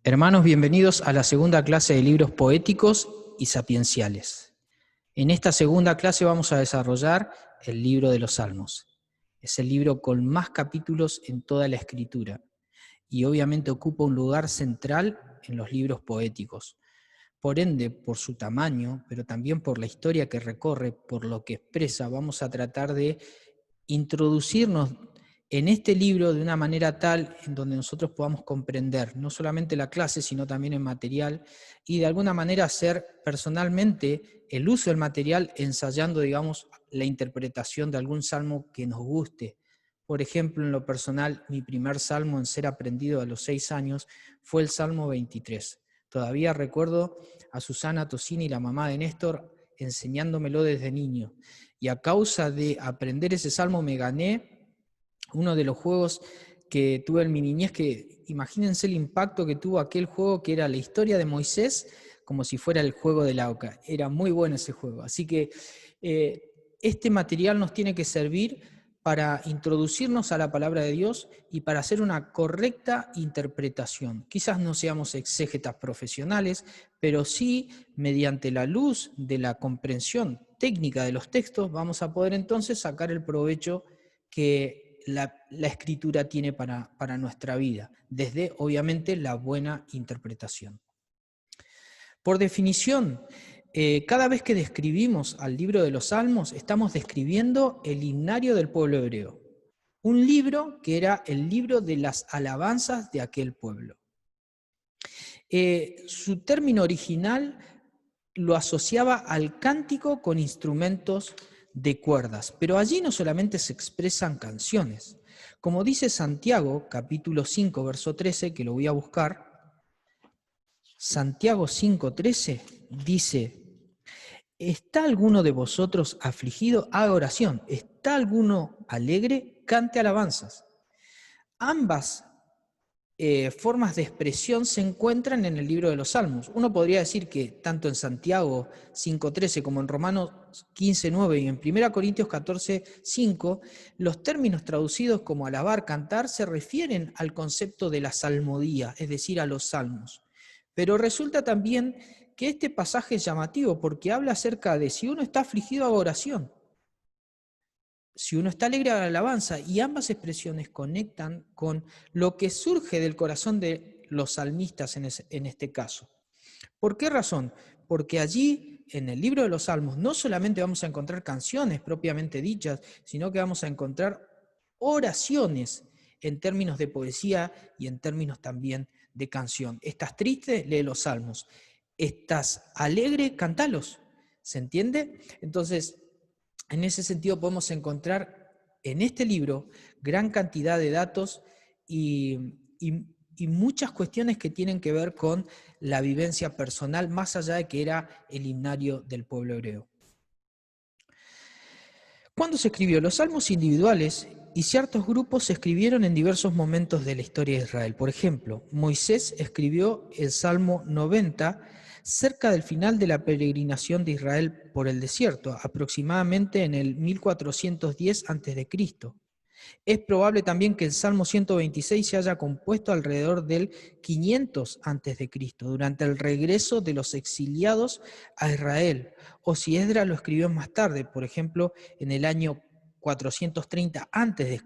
Hermanos, bienvenidos a la segunda clase de libros poéticos y sapienciales. En esta segunda clase vamos a desarrollar el libro de los Salmos. Es el libro con más capítulos en toda la escritura y obviamente ocupa un lugar central en los libros poéticos. Por ende, por su tamaño, pero también por la historia que recorre, por lo que expresa, vamos a tratar de introducirnos en este libro de una manera tal en donde nosotros podamos comprender no solamente la clase, sino también el material, y de alguna manera hacer personalmente el uso del material ensayando, digamos, la interpretación de algún salmo que nos guste. Por ejemplo, en lo personal, mi primer salmo en ser aprendido a los 6 años fue el Salmo 23. Todavía recuerdo a Susana Tosini, la mamá de Néstor, enseñándomelo desde niño. Y a causa de aprender ese salmo me gané uno de los juegos que tuve en mi niñez, que imagínense el impacto que tuvo aquel juego que era la historia de Moisés, como si fuera el juego de la oca. Era muy bueno ese juego. Así que este material nos tiene que servir para introducirnos a la palabra de Dios y para hacer una correcta interpretación. Quizás no seamos exégetas profesionales, pero sí, mediante la luz de la comprensión técnica de los textos, vamos a poder entonces sacar el provecho que la escritura tiene para nuestra vida, desde obviamente la buena interpretación. Por definición, cada vez que describimos al libro de los Salmos, estamos describiendo el himnario del pueblo hebreo. Un libro que era el libro de las alabanzas de aquel pueblo. Su término original lo asociaba al cántico con instrumentos de cuerdas, pero allí no solamente se expresan canciones. Como dice Santiago, capítulo 5, verso 13, que lo voy a buscar, Santiago 5:13 dice: ¿está alguno de vosotros afligido? Haga oración. ¿Está alguno alegre? Cante alabanzas. Ambas formas de expresión se encuentran en el libro de los Salmos. Uno podría decir que tanto en Santiago 5:13 como en Romanos 15:9 y en 1 Corintios 14:5, los términos traducidos como alabar, cantar, se refieren al concepto de la salmodía, es decir, a los salmos. Pero resulta también que este pasaje es llamativo porque habla acerca de si uno está afligido, haga oración. Si uno está alegre, haga alabanza. Y ambas expresiones conectan con lo que surge del corazón de los salmistas en este caso. ¿Por qué razón? Porque allí, en el libro de los Salmos, no solamente vamos a encontrar canciones propiamente dichas, sino que vamos a encontrar oraciones en términos de poesía y en términos también de canción. ¿Estás triste? Lee los Salmos. ¿Estás alegre? Cantalos. ¿Se entiende? Entonces, en ese sentido podemos encontrar en este libro gran cantidad de datos y muchas cuestiones que tienen que ver con la vivencia personal, más allá de que era el himnario del pueblo hebreo. ¿Cuándo se escribió? Los salmos individuales y ciertos grupos se escribieron en diversos momentos de la historia de Israel. Por ejemplo, Moisés escribió el Salmo 90 cerca del final de la peregrinación de Israel por el desierto, aproximadamente en el 1410 a.C. Es probable también que el Salmo 126 se haya compuesto alrededor del 500 a.C., durante el regreso de los exiliados a Israel, o si Esdras lo escribió más tarde, por ejemplo, en el año 430 a.C.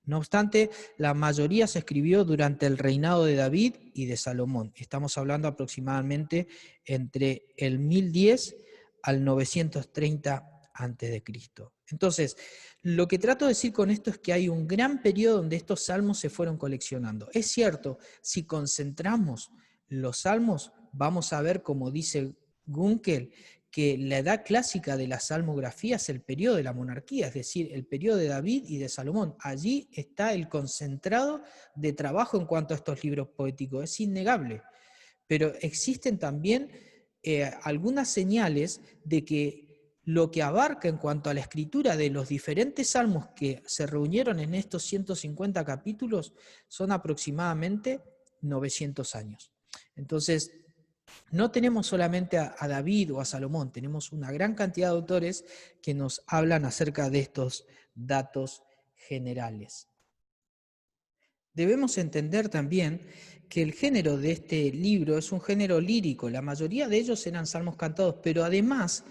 No obstante, la mayoría se escribió durante el reinado de David y de Salomón. Estamos hablando aproximadamente entre el 1010 al 930 a.C. Entonces, lo que trato de decir con esto es que hay un gran periodo donde estos salmos se fueron coleccionando. Es cierto, si concentramos los salmos, vamos a ver, como dice Gunkel, que la edad clásica de la salmografía es el periodo de la monarquía, es decir, el periodo de David y de Salomón. Allí está el concentrado de trabajo en cuanto a estos libros poéticos, es innegable. Pero existen también algunas señales de que lo que abarca en cuanto a la escritura de los diferentes salmos que se reunieron en estos 150 capítulos son aproximadamente 900 años. Entonces, no tenemos solamente a David o a Salomón, tenemos una gran cantidad de autores que nos hablan acerca de estos datos generales. Debemos entender también que el género de este libro es un género lírico. La mayoría de ellos eran salmos cantados, pero además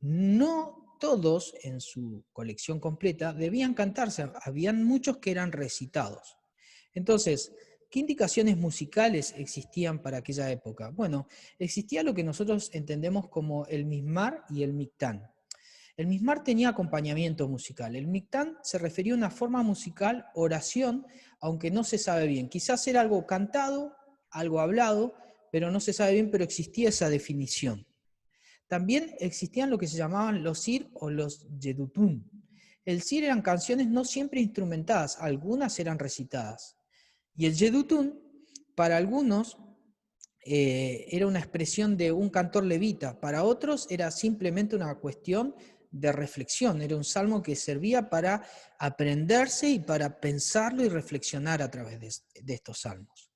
no todos en su colección completa debían cantarse. Habían muchos que eran recitados. Entonces, ¿qué indicaciones musicales existían para aquella época? Bueno, existía lo que nosotros entendemos como el mismar y el mictán. El mismar tenía acompañamiento musical. El mictán se refería a una forma musical, oración, aunque no se sabe bien. Quizás era algo cantado, algo hablado, pero no se sabe bien, pero existía esa definición. También existían lo que se llamaban los sir o los yedutún. El sir eran canciones no siempre instrumentadas, algunas eran recitadas. Y el yedutún, para algunos, era una expresión de un cantor levita, para otros era simplemente una cuestión de reflexión, era un salmo que servía para aprenderse y para pensarlo y reflexionar a través de estos salmos.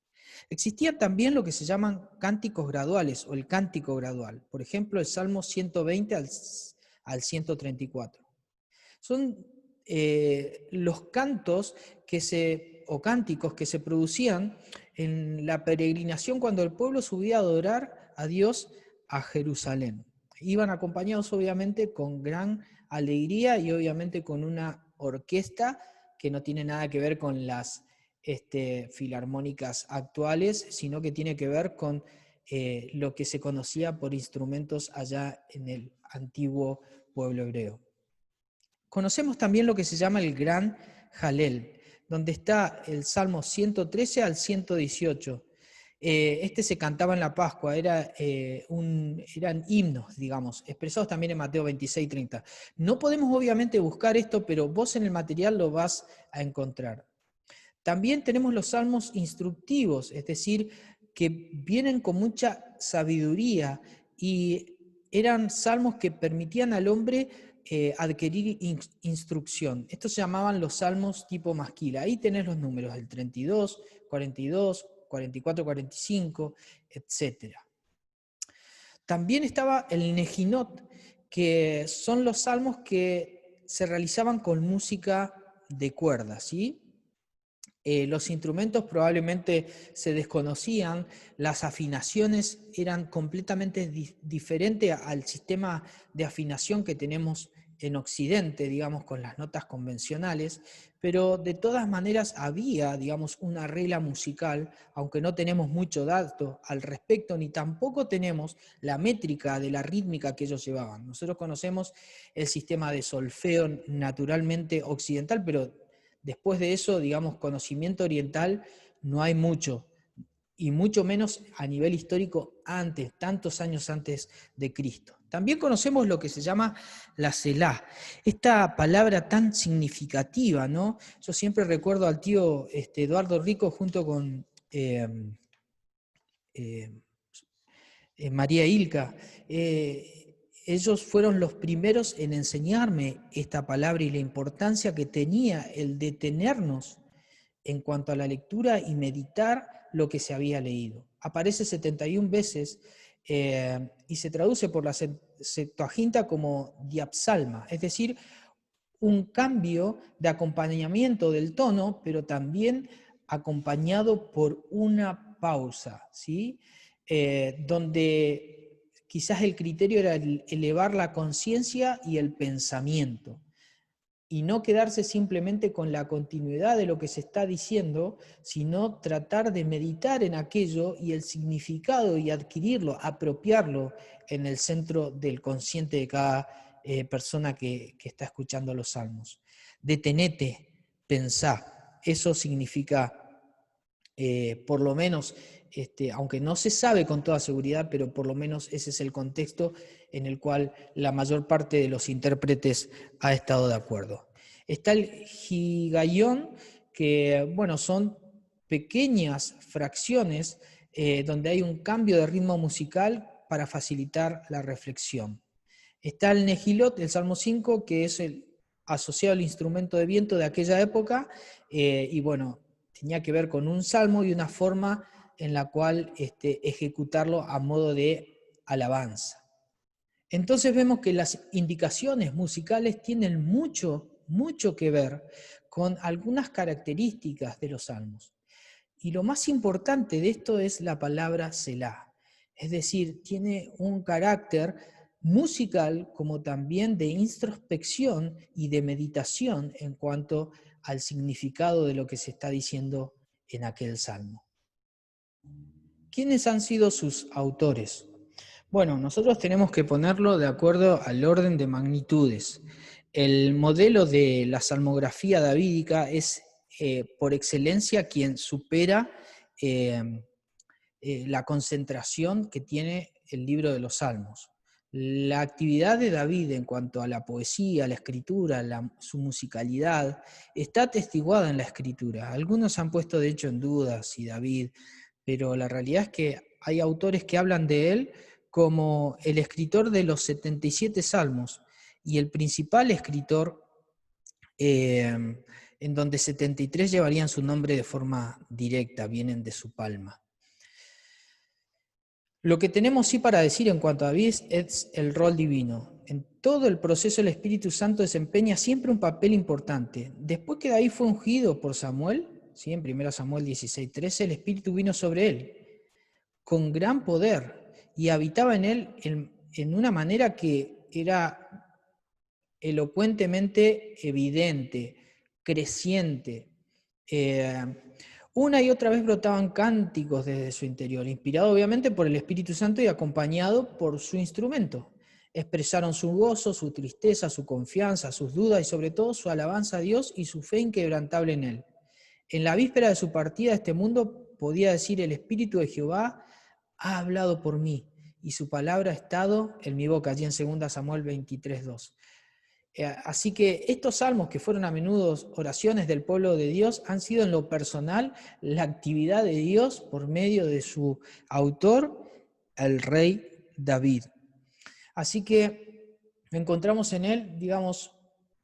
Existían también lo que se llaman cánticos graduales o el cántico gradual, por ejemplo el Salmo 120 al 134. Son los cantos o cánticos que se producían en la peregrinación cuando el pueblo subía a adorar a Dios a Jerusalén. Iban acompañados obviamente con gran alegría y obviamente con una orquesta que no tiene nada que ver con las filarmónicas actuales, sino que tiene que ver con lo que se conocía por instrumentos allá en el antiguo pueblo hebreo. Conocemos también lo que se llama el Gran Jalel, donde está el Salmo 113 al 118. Este se cantaba en la Pascua, eran himnos, digamos, expresados también en Mateo 26, 30. No podemos obviamente buscar esto, pero vos en el material lo vas a encontrar. También tenemos los salmos instructivos, es decir, que vienen con mucha sabiduría y eran salmos que permitían al hombre adquirir instrucción. Estos se llamaban los salmos tipo masquila. Ahí tenés los números, el 32, 42, 44, 45, etc. También estaba el Nejinot, que son los salmos que se realizaban con música de cuerda, ¿sí? Los instrumentos probablemente se desconocían, las afinaciones eran completamente diferentes al sistema de afinación que tenemos en Occidente, digamos, con las notas convencionales, pero de todas maneras había, digamos, una regla musical, aunque no tenemos mucho dato al respecto, ni tampoco tenemos la métrica de la rítmica que ellos llevaban. Nosotros conocemos el sistema de solfeo naturalmente occidental, pero después de eso, digamos, conocimiento oriental no hay mucho, y mucho menos a nivel histórico antes, tantos años antes de Cristo. También conocemos lo que se llama la Selá, esta palabra tan significativa, ¿no? Yo siempre recuerdo al tío Eduardo Rico junto con María Ilka. Ellos fueron los primeros en enseñarme esta palabra y la importancia que tenía el detenernos en cuanto a la lectura y meditar lo que se había leído. Aparece 71 veces y se traduce por la Septuaginta como diapsalma, es decir, un cambio de acompañamiento del tono, pero también acompañado por una pausa, ¿sí? Donde quizás el criterio era elevar la conciencia y el pensamiento, y no quedarse simplemente con la continuidad de lo que se está diciendo, sino tratar de meditar en aquello y el significado y adquirirlo, apropiarlo en el centro del consciente de cada persona que está escuchando los salmos. Detenete, pensá, eso significa por lo menos, aunque no se sabe con toda seguridad, pero por lo menos ese es el contexto en el cual la mayor parte de los intérpretes ha estado de acuerdo. Está el Higayón, que bueno, son pequeñas fracciones donde hay un cambio de ritmo musical para facilitar la reflexión. Está el Nehilot, el Salmo 5, que es asociado al instrumento de viento de aquella época, y bueno, tenía que ver con un salmo y una forma en la cual ejecutarlo a modo de alabanza. Entonces vemos que las indicaciones musicales tienen mucho que ver con algunas características de los salmos. Y lo más importante de esto es la palabra Selah. Es decir, tiene un carácter musical como también de introspección y de meditación en cuanto al significado de lo que se está diciendo en aquel salmo. ¿Quiénes han sido sus autores? Bueno, nosotros tenemos que ponerlo de acuerdo al orden de magnitudes. El modelo de la salmografía davídica es por excelencia quien supera la concentración que tiene el libro de los Salmos. La actividad de David en cuanto a la poesía, la escritura, su musicalidad, está atestiguada en la escritura. Algunos han puesto de hecho en duda si David, pero la realidad es que hay autores que hablan de él como el escritor de los 77 salmos y el principal escritor en donde 73 llevarían su nombre de forma directa, vienen de su palma. Lo que tenemos sí para decir en cuanto a David es el rol divino. En todo el proceso el Espíritu Santo desempeña siempre un papel importante. Después que David fue ungido por Samuel, ¿sí? En 1 Samuel 16:13, el Espíritu vino sobre él con gran poder y habitaba en él en una manera que era elocuentemente evidente, creciente. Una y otra vez brotaban cánticos desde su interior, inspirado obviamente por el Espíritu Santo y acompañado por su instrumento. Expresaron su gozo, su tristeza, su confianza, sus dudas y sobre todo su alabanza a Dios y su fe inquebrantable en Él. En la víspera de su partida a este mundo podía decir: el Espíritu de Jehová ha hablado por mí y su palabra ha estado en mi boca, allí en 2 Samuel 23:2. Así que estos salmos, que fueron a menudo oraciones del pueblo de Dios, han sido en lo personal la actividad de Dios por medio de su autor, el rey David. Así que encontramos en él, digamos,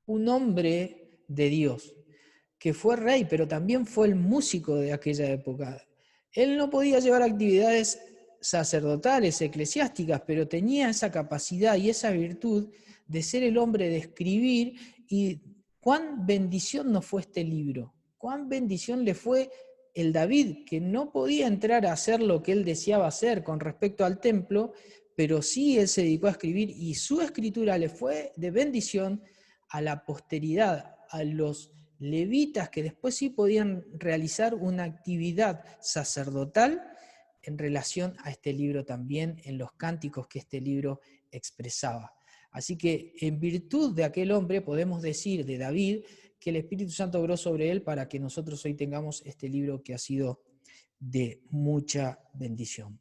un hombre de Dios, que fue rey, pero también fue el músico de aquella época. Él no podía llevar actividades sacerdotales, eclesiásticas, pero tenía esa capacidad y esa virtud de ser el hombre de escribir. Y cuán bendición nos fue este libro, cuán bendición le fue el David, que no podía entrar a hacer lo que él deseaba hacer con respecto al templo, pero sí él se dedicó a escribir y su escritura le fue de bendición a la posteridad, a los levitas que después sí podían realizar una actividad sacerdotal en relación a este libro también, en los cánticos que este libro expresaba. Así que en virtud de aquel hombre podemos decir de David que el Espíritu Santo obró sobre él para que nosotros hoy tengamos este libro que ha sido de mucha bendición.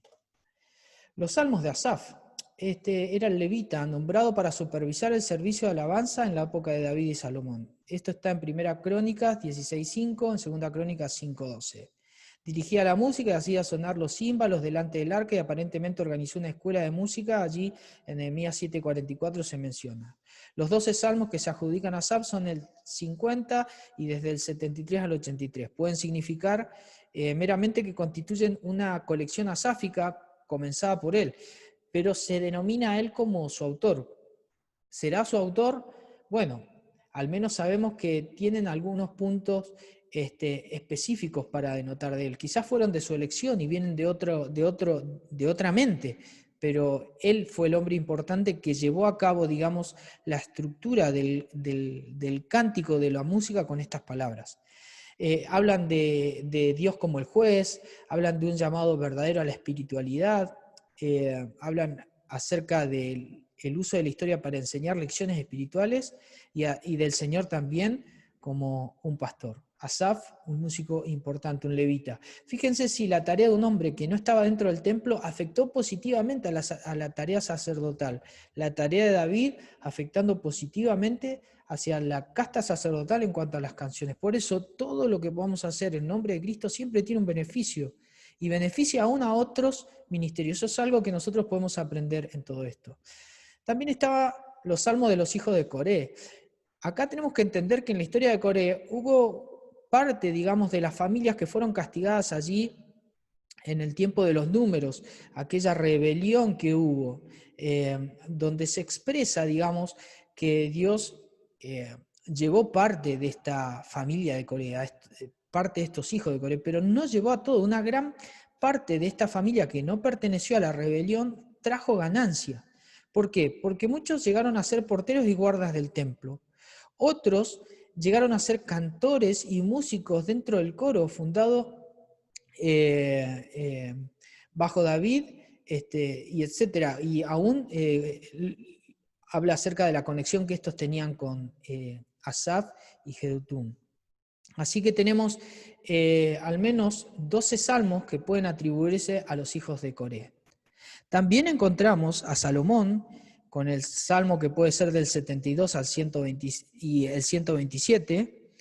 Los salmos de Asaf. Este era el levita nombrado para supervisar el servicio de alabanza en la época de David y Salomón. Esto está en 1 Crónicas 16:5, en 2 Crónicas 5:12. Dirigía la música y hacía sonar los címbalos delante del arca y aparentemente organizó una escuela de música. Allí en Nehemías 7:44 se menciona. Los 12 salmos que se adjudican a Asaf son el 50 y desde el 73 al 83. Pueden significar meramente que constituyen una colección asáfica comenzada por él, pero se denomina a él como su autor. ¿Será su autor? Bueno, al menos sabemos que tienen algunos puntos específicos para denotar de él. Quizás fueron de su elección y vienen de otra mente, pero él fue el hombre importante que llevó a cabo, digamos, la estructura del cántico de la música con estas palabras. Hablan de Dios como el juez, hablan de un llamado verdadero a la espiritualidad, hablan acerca del uso de la historia para enseñar lecciones espirituales y del Señor también como un pastor. Asaf, un músico importante, un levita. Fíjense si la tarea de un hombre que no estaba dentro del templo afectó positivamente a la tarea sacerdotal. La tarea de David afectando positivamente hacia la casta sacerdotal en cuanto a las canciones. Por eso todo lo que podamos hacer en nombre de Cristo siempre tiene un beneficio y beneficia aún a otros ministerios. Eso es algo que nosotros podemos aprender en todo esto. También estaban los salmos de los hijos de Coré. Acá tenemos que entender que en la historia de Coré hubo parte, digamos, de las familias que fueron castigadas allí en el tiempo de los números, aquella rebelión que hubo, donde se expresa, digamos, que Dios llevó parte de esta familia de Corea, parte de estos hijos de Coré, pero no llevó a todo. Una gran parte de esta familia que no perteneció a la rebelión trajo ganancia. ¿Por qué? Porque muchos llegaron a ser porteros y guardas del templo. Otros llegaron a ser cantores y músicos dentro del coro fundado bajo David, y etcétera. Y aún habla acerca de la conexión que estos tenían con Asaf y Jedutún. Así que tenemos al menos 12 salmos que pueden atribuirse a los hijos de Coré. También encontramos a Salomón con el salmo que puede ser del 72 al 120 y el 127.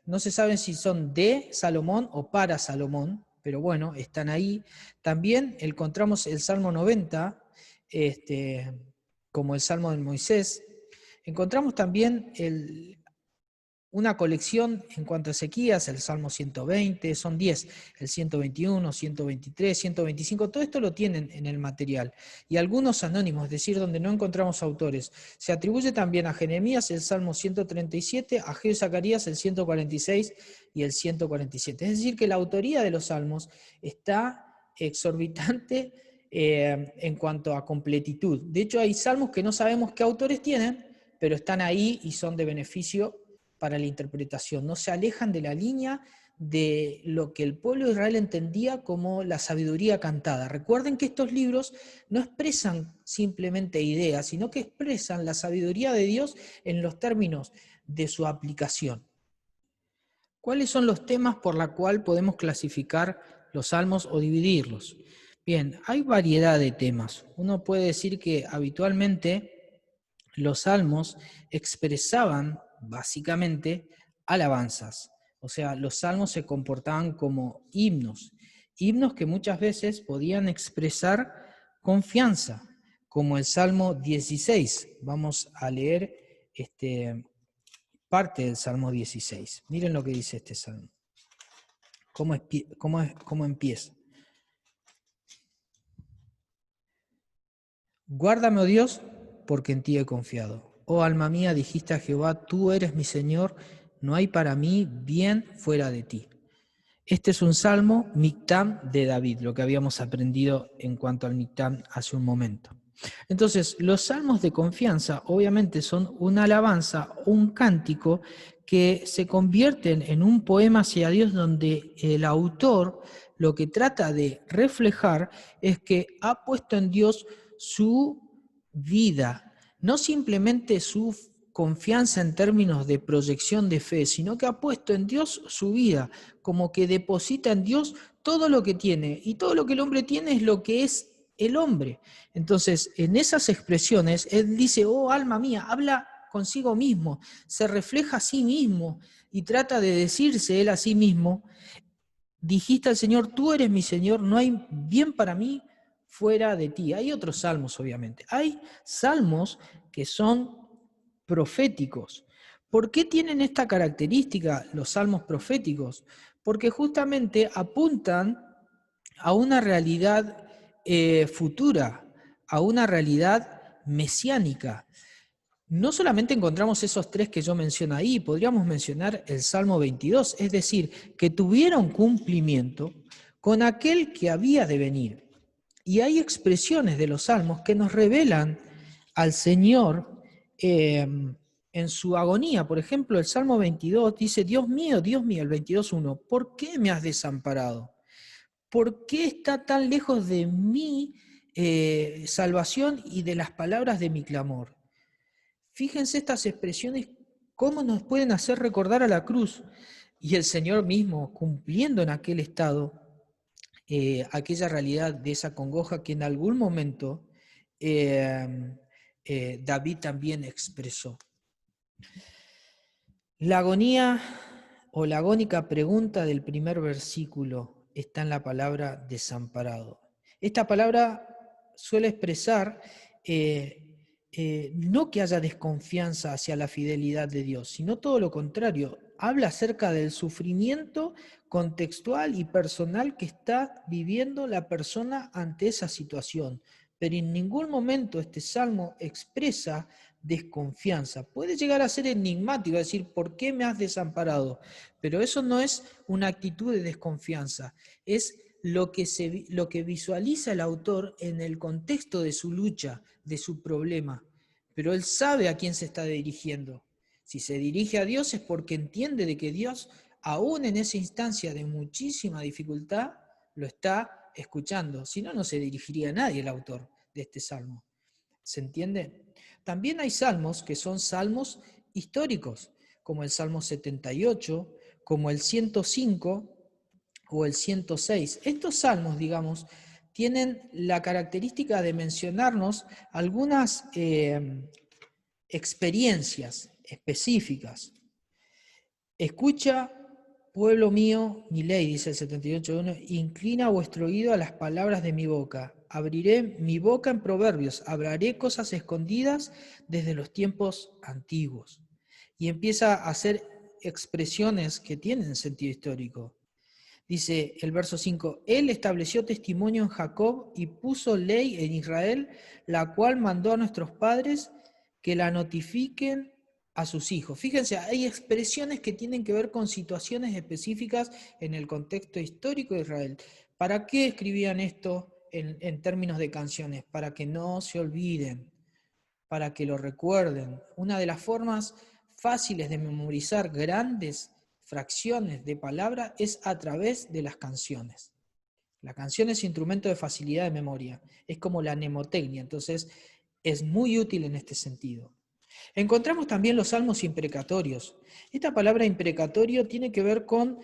No se sabe si son de Salomón o para Salomón, pero bueno, están ahí. También encontramos el Salmo 90, como el Salmo de Moisés. Encontramos también una colección en cuanto a Ezequías, el Salmo 120, son 10, el 121, 123, 125, todo esto lo tienen en el material. Y algunos anónimos, es decir, donde no encontramos autores. Se atribuye también a Jeremías el Salmo 137, a Ageo y Zacarías el 146 y el 147. Es decir, que la autoría de los salmos está exorbitante en cuanto a completitud. De hecho, hay salmos que no sabemos qué autores tienen, pero están ahí y son de beneficio para la interpretación, no se alejan de la línea de lo que el pueblo de Israel entendía como la sabiduría cantada. Recuerden que estos libros no expresan simplemente ideas, sino que expresan la sabiduría de Dios en los términos de su aplicación. ¿Cuáles son los temas por los cuales podemos clasificar los salmos o dividirlos? Bien, hay variedad de temas. Uno puede decir que habitualmente los salmos expresaban básicamente alabanzas. O sea, los salmos se comportaban como himnos que muchas veces podían expresar confianza, como el Salmo 16. Vamos a leer parte del Salmo 16. Miren lo que dice este salmo. ¿Cómo empieza? Guárdame, oh Dios, porque en ti he confiado. Oh alma mía, dijiste a Jehová, tú eres mi Señor, no hay para mí bien fuera de ti. Este es un salmo Mictam de David, lo que habíamos aprendido en cuanto al Mictam hace un momento. Entonces, los salmos de confianza obviamente son una alabanza, un cántico que se convierten en un poema hacia Dios donde el autor lo que trata de reflejar es que ha puesto en Dios su vida, no simplemente su confianza en términos de proyección de fe, sino que ha puesto en Dios su vida, como que deposita en Dios todo lo que tiene, y todo lo que el hombre tiene es lo que es el hombre. Entonces, en esas expresiones, él dice, oh alma mía, habla consigo mismo, se refleja a sí mismo y trata de decirse él a sí mismo, dijiste al Señor, tú eres mi Señor, no hay bien para mí fuera de ti. Hay otros salmos, obviamente. Hay salmos que son proféticos. ¿Por qué tienen esta característica los salmos proféticos? Porque justamente apuntan a una realidad futura, a una realidad mesiánica. No solamente encontramos esos tres que yo menciono ahí, podríamos mencionar el Salmo 22, es decir, que tuvieron cumplimiento con aquel que había de venir. Y hay expresiones de los salmos que nos revelan al Señor en su agonía. Por ejemplo, el Salmo 22 dice, Dios mío, el 22.1, ¿por qué me has desamparado? ¿Por qué está tan lejos de mi salvación y de las palabras de mi clamor? Fíjense estas expresiones, cómo nos pueden hacer recordar a la cruz y el Señor mismo cumpliendo en aquel estado aquella realidad de esa congoja que en algún momento David también expresó. La agonía o la agónica pregunta del primer versículo está en la palabra desamparado. Esta palabra suele expresar no que haya desconfianza hacia la fidelidad de Dios, sino todo lo contrario. Habla acerca del sufrimiento contextual y personal que está viviendo la persona ante esa situación. Pero en ningún momento este salmo expresa desconfianza. Puede llegar a ser enigmático, decir, ¿por qué me has desamparado? Pero eso no es una actitud de desconfianza, es lo que visualiza el autor en el contexto de su lucha, de su problema. Pero él sabe a quién se está dirigiendo. Si se dirige a Dios es porque entiende de que Dios, aún en esa instancia de muchísima dificultad, lo está escuchando. Si no, no se dirigiría a nadie el autor de este salmo. ¿Se entiende? También hay salmos que son salmos históricos, como el Salmo 78, como el 105 o el 106. Estos salmos, digamos, tienen la característica de mencionarnos algunas experiencias específicas. Escucha, pueblo mío, mi ley, dice el 78.1, inclina vuestro oído a las palabras de mi boca. Abriré mi boca en proverbios, hablaré cosas escondidas desde los tiempos antiguos. Y empieza a hacer expresiones que tienen sentido histórico. Dice el verso 5, Él estableció testimonio en Jacob y puso ley en Israel, la cual mandó a nuestros padres que la notifiquen a sus hijos. Fíjense, hay expresiones que tienen que ver con situaciones específicas en el contexto histórico de Israel. ¿Para qué escribían esto en términos de canciones? Para que no se olviden, para que lo recuerden. Una de las formas fáciles de memorizar grandes fracciones de palabra es a través de las canciones. La canción es instrumento de facilidad de memoria, es como la mnemotecnia, entonces es muy útil en este sentido. Encontramos también los salmos imprecatorios. Esta palabra imprecatorio tiene que ver con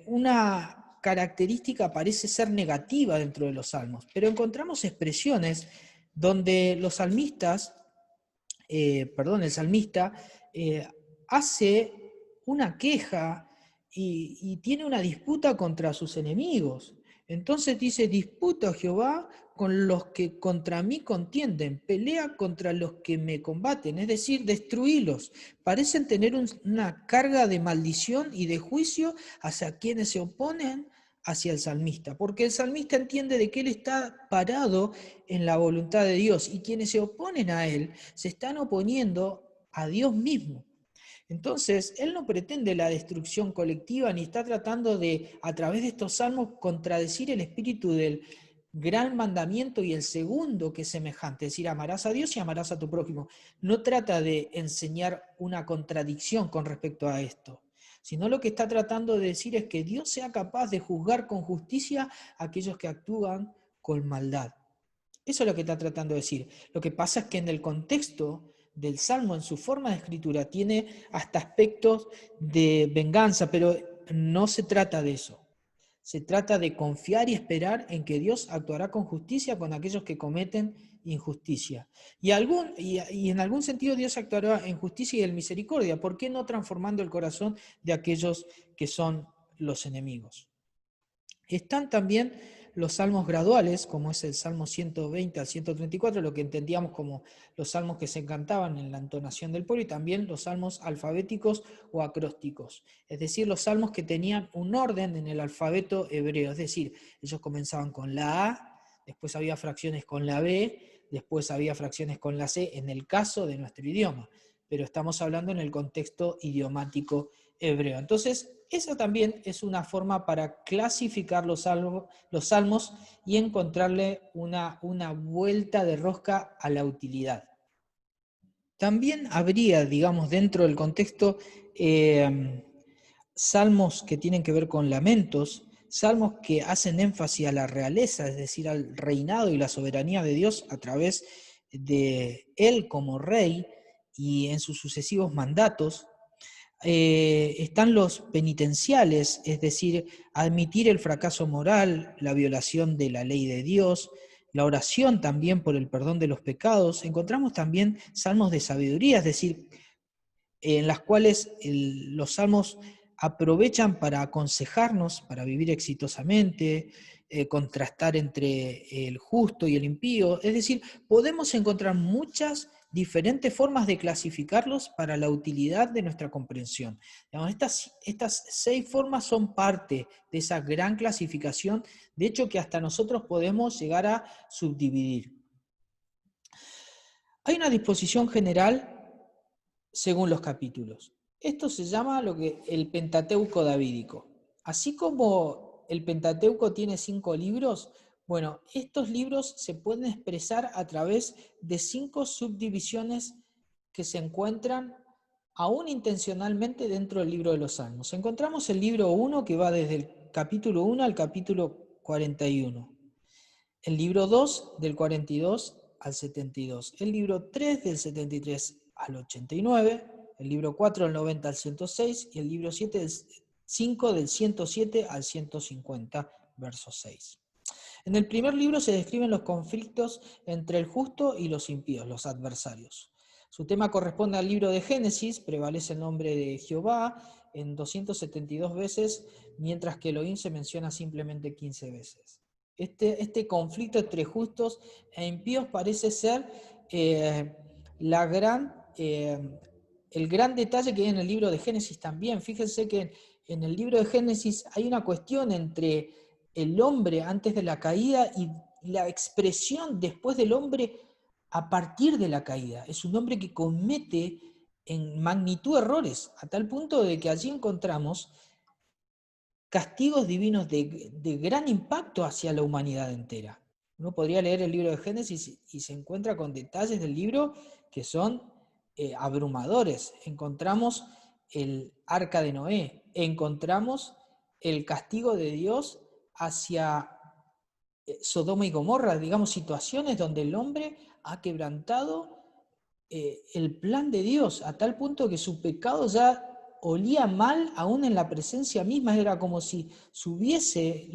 una característica, parece ser negativa dentro de los salmos, pero encontramos expresiones donde los salmistas, el salmista hace una queja y tiene una disputa contra sus enemigos. Entonces dice, disputa a Jehová con los que contra mí contienden, pelea contra los que me combaten, es decir, destruílos. Parecen tener una carga de maldición y de juicio hacia quienes se oponen hacia el salmista, porque el salmista entiende de que él está parado en la voluntad de Dios y quienes se oponen a él se están oponiendo a Dios mismo. Entonces, él no pretende la destrucción colectiva ni está tratando de, a través de estos salmos, contradecir el espíritu del gran mandamiento y el segundo que es semejante, es decir, amarás a Dios y amarás a tu prójimo. No trata de enseñar una contradicción con respecto a esto, sino lo que está tratando de decir es que Dios sea capaz de juzgar con justicia a aquellos que actúan con maldad. Eso es lo que está tratando de decir. Lo que pasa es que en el contexto del Salmo, en su forma de escritura, tiene hasta aspectos de venganza, pero no se trata de eso. Se trata de confiar y esperar en que Dios actuará con justicia con aquellos que cometen injusticia. Y en algún sentido Dios actuará en justicia y en misericordia. ¿Por qué no transformando el corazón de aquellos que son los enemigos? Están también los salmos graduales, como es el Salmo 120 al 134, lo que entendíamos como los salmos que se cantaban en la entonación del pueblo, y también los salmos alfabéticos o acrósticos, es decir, los salmos que tenían un orden en el alfabeto hebreo, es decir, ellos comenzaban con la A, después había fracciones con la B, después había fracciones con la C, en el caso de nuestro idioma, pero estamos hablando en el contexto idiomático hebreo. Entonces, esa también es una forma para clasificar los salmos y encontrarle una vuelta de rosca a la utilidad. También habría, digamos, dentro del contexto, salmos que tienen que ver con lamentos, salmos que hacen énfasis a la realeza, es decir, al reinado y la soberanía de Dios a través de Él como rey y en sus sucesivos mandatos. Están los penitenciales, es decir, admitir el fracaso moral, la violación de la ley de Dios, la oración también por el perdón de los pecados. Encontramos también salmos de sabiduría, es decir, en las cuales los salmos aprovechan para aconsejarnos, para vivir exitosamente, contrastar entre el justo y el impío. Es decir, podemos encontrar muchas diferentes formas de clasificarlos para la utilidad de nuestra comprensión. Estas 6 formas son parte de esa gran clasificación, de hecho que hasta nosotros podemos llegar a subdividir. Hay una disposición general según los capítulos. Esto se llama el Pentateuco davídico. Así como el Pentateuco tiene 5 libros, bueno, estos libros se pueden expresar a través de 5 subdivisiones que se encuentran aún intencionalmente dentro del libro de los Salmos. Encontramos el libro 1 que va desde el capítulo 1 al capítulo 41. El libro 2 del 42 al 72. El libro 3 del 73 al 89. El libro 4 del 90 al 106. Y el libro 5 del 107 al 150, verso 6. En el primer libro se describen los conflictos entre el justo y los impíos, los adversarios. Su tema corresponde al libro de Génesis, prevalece el nombre de Jehová en 272 veces, mientras que Elohim se menciona simplemente 15 veces. Este conflicto entre justos e impíos parece ser el gran detalle que hay en el libro de Génesis también. Fíjense que en el libro de Génesis hay una cuestión entre el hombre antes de la caída y la expresión después del hombre a partir de la caída. Es un hombre que comete en magnitud errores, a tal punto de que allí encontramos castigos divinos de gran impacto hacia la humanidad entera. Uno podría leer el libro de Génesis y se encuentra con detalles del libro que son abrumadores. Encontramos el arca de Noé, encontramos el castigo de Dios hacia Sodoma y Gomorra, digamos, situaciones donde el hombre ha quebrantado el plan de Dios, a tal punto que su pecado ya olía mal aún en la presencia misma, era como si subiese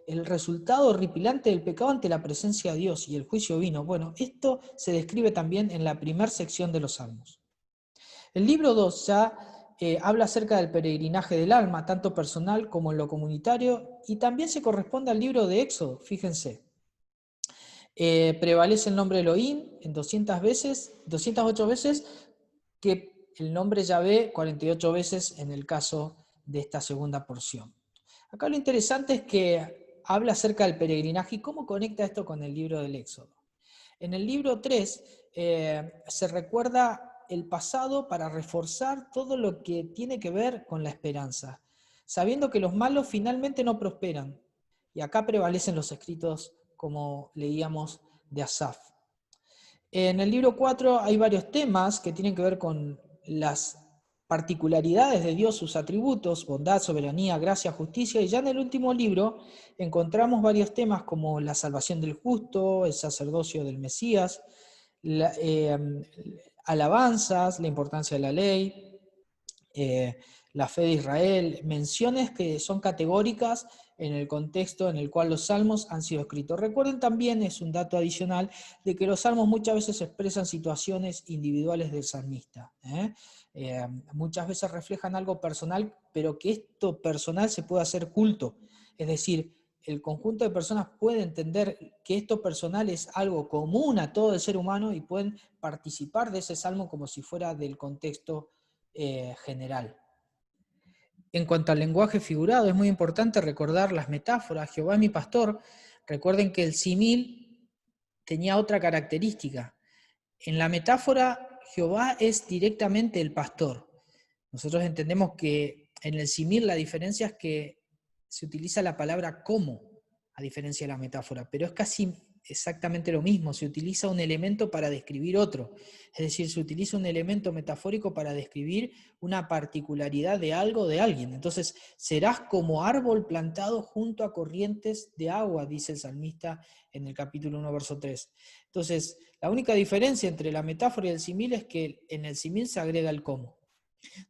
el resultado horripilante del pecado ante la presencia de Dios y el juicio vino. Bueno, esto se describe también en la primera sección de los Salmos. El libro 2 ya habla acerca del peregrinaje del alma, tanto personal como en lo comunitario, y también se corresponde al libro de Éxodo, fíjense. Prevalece el nombre Elohim en 208 veces, que el nombre Yahvé 48 veces en el caso de esta segunda porción. Acá lo interesante es que habla acerca del peregrinaje y cómo conecta esto con el libro del Éxodo. En el libro 3 se recuerda el pasado para reforzar todo lo que tiene que ver con la esperanza, sabiendo que los malos finalmente no prosperan. Y acá prevalecen los escritos, como leíamos, de Asaf. En el libro 4 hay varios temas que tienen que ver con las particularidades de Dios, sus atributos, bondad, soberanía, gracia, justicia, y ya en el último libro encontramos varios temas como la salvación del justo, el sacerdocio del Mesías, alabanzas, la importancia de la ley, la fe de Israel, menciones que son categóricas en el contexto en el cual los salmos han sido escritos. Recuerden también, es un dato adicional, de que los salmos muchas veces expresan situaciones individuales del salmista. Muchas veces reflejan algo personal, pero que esto personal se puede hacer culto. Es decir, el conjunto de personas puede entender que esto personal es algo común a todo el ser humano y pueden participar de ese salmo como si fuera del contexto general. En cuanto al lenguaje figurado, es muy importante recordar las metáforas. Jehová es mi pastor. Recuerden que el símil tenía otra característica. En la metáfora, Jehová es directamente el pastor. Nosotros entendemos que en el símil la diferencia es que se utiliza la palabra como, a diferencia de la metáfora, pero es casi exactamente lo mismo, se utiliza un elemento para describir otro, es decir, se utiliza un elemento metafórico para describir una particularidad de algo o de alguien. Entonces, serás como árbol plantado junto a corrientes de agua, dice el salmista en el capítulo 1, verso 3. Entonces, la única diferencia entre la metáfora y el símil es que en el símil se agrega el cómo.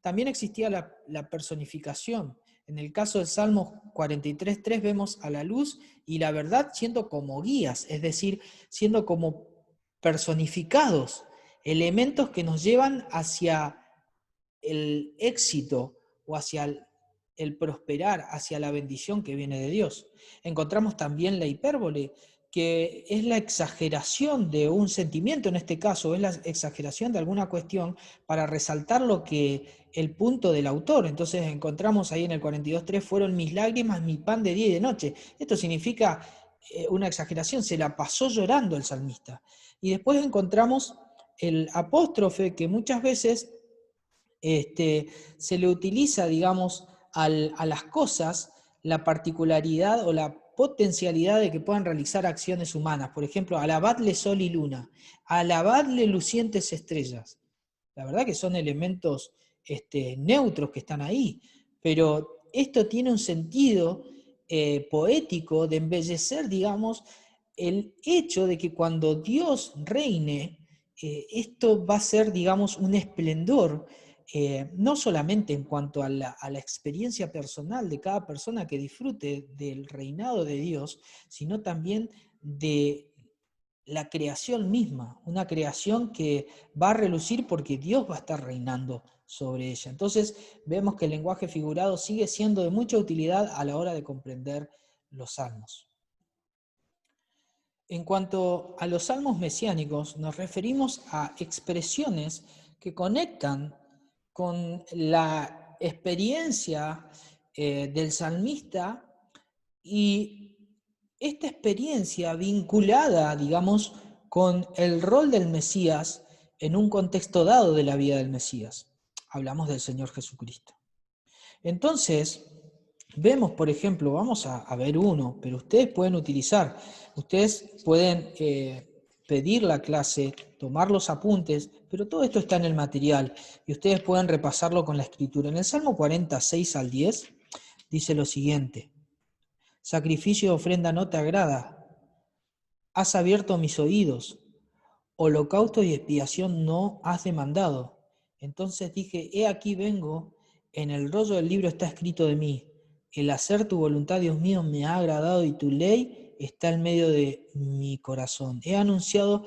También existía la personificación. En el caso del Salmo 43.3 vemos a la luz y la verdad siendo como guías, es decir, siendo como personificados, elementos que nos llevan hacia el éxito o hacia el prosperar, hacia la bendición que viene de Dios. Encontramos también la hipérbole, que es la exageración de un sentimiento, en este caso, es la exageración de alguna cuestión para resaltar lo que el punto del autor. Entonces encontramos ahí en el 42.3, fueron mis lágrimas, mi pan de día y de noche. Esto significa una exageración, se la pasó llorando el salmista. Y después encontramos el apóstrofe que muchas veces se le utiliza, digamos, a las cosas la particularidad o la potencialidad de que puedan realizar acciones humanas. Por ejemplo, alabadle sol y luna, alabadle lucientes estrellas. La verdad que son elementos neutros que están ahí, pero esto tiene un sentido poético de embellecer, digamos, el hecho de que cuando Dios reine, esto va a ser, digamos, un esplendor, no solamente en cuanto a la experiencia personal de cada persona que disfrute del reinado de Dios, sino también de la creación misma, una creación que va a relucir porque Dios va a estar reinando sobre ella. Entonces vemos que el lenguaje figurado sigue siendo de mucha utilidad a la hora de comprender los salmos. En cuanto a los salmos mesiánicos, nos referimos a expresiones que conectan con la experiencia del salmista y esta experiencia vinculada, digamos, con el rol del Mesías en un contexto dado de la vida del Mesías. Hablamos del Señor Jesucristo. Entonces, vemos, por ejemplo, vamos a ver uno, pero ustedes pueden utilizar, ustedes pueden pedir la clase, tomar los apuntes, pero todo esto está en el material y ustedes pueden repasarlo con la escritura. En el Salmo 46 al 10 dice lo siguiente: sacrificio y ofrenda no te agrada, has abierto mis oídos, holocausto y expiación no has demandado. Entonces dije, he aquí vengo, en el rollo del libro está escrito de mí, el hacer tu voluntad, Dios mío, me ha agradado y tu ley está en medio de mi corazón. He anunciado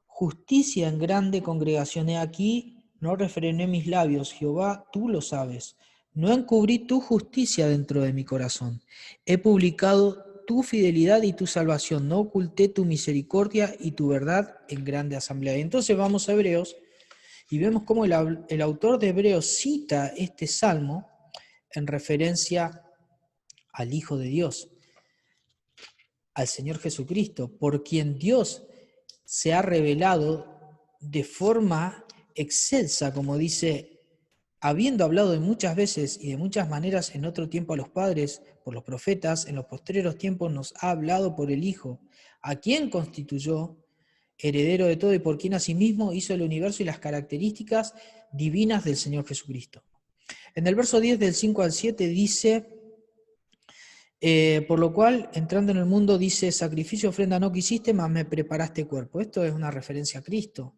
justicia en grande congregación, he aquí, no refrené mis labios, Jehová, tú lo sabes. No encubrí tu justicia dentro de mi corazón. He publicado tu fidelidad y tu salvación. No oculté tu misericordia y tu verdad en grande asamblea. Y entonces vamos a Hebreos y vemos cómo el autor de Hebreos cita este salmo en referencia al Hijo de Dios, al Señor Jesucristo, por quien Dios se ha revelado de forma excelsa, como dice, habiendo hablado muchas veces y de muchas maneras en otro tiempo a los padres, por los profetas, en los postreros tiempos nos ha hablado por el Hijo, a quien constituyó heredero de todo y por quien asimismo hizo el universo y las características divinas del Señor Jesucristo. En el verso 10 del 5 al 7 dice, por lo cual, entrando en el mundo, dice, sacrificio, ofrenda no quisiste, mas me preparaste cuerpo. Esto es una referencia a Cristo.